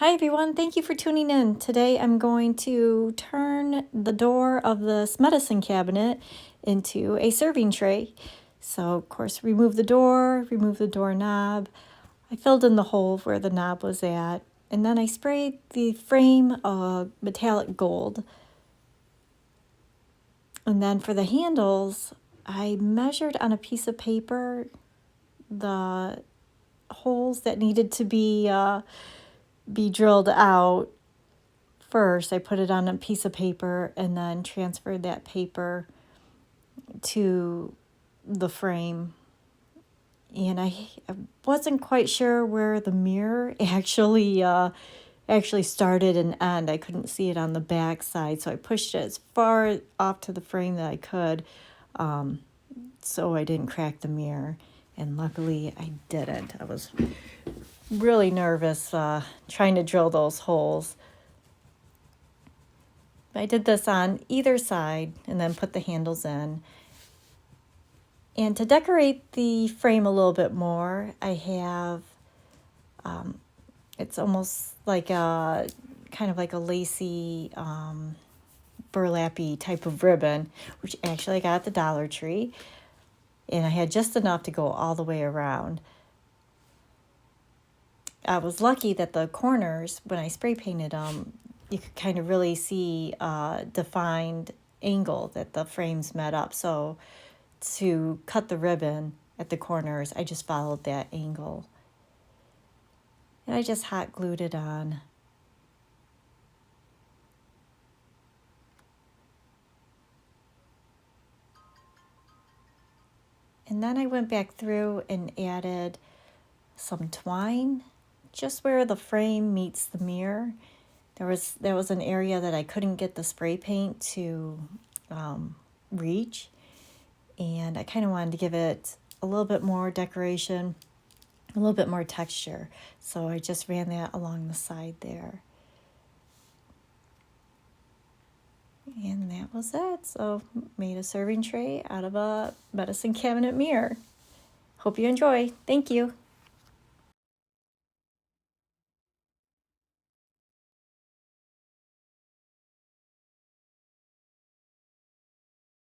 Hi everyone, thank you for tuning in. Today I'm going to turn the door of this medicine cabinet into a serving tray. So of course remove the door knob. I filled in the hole where the knob was at, and then I sprayed the frame metallic gold. And then for the handles, I measured on a piece of paper the holes that needed to be drilled out. First, I put it on a piece of paper and then transferred that paper to the frame. And I wasn't quite sure where the mirror actually started and ended. I couldn't see it on the back side, so I pushed it as far off to the frame that I could, so I didn't crack the mirror. And luckily, I didn't. I was really nervous trying to drill those holes. I did this on either side and then put the handles in. And to decorate the frame a little bit more, I have, it's almost like a, kind of like a lacy, burlappy type of ribbon, which actually I got at the Dollar Tree. And I had just enough to go all the way around. I was lucky that the corners, when I spray painted them, you could kind of really see a defined angle that the frames met up. So to cut the ribbon at the corners, I just followed that angle. And I just hot glued it on. And then I went back through and added some twine just where the frame meets the mirror. There was an area that I couldn't get the spray paint to reach, and I kind of wanted to give it a little bit more decoration, a little bit more texture. So I just ran that along the side there. And that was it. So made a serving tray out of a medicine cabinet mirror. Hope you enjoy. Thank you.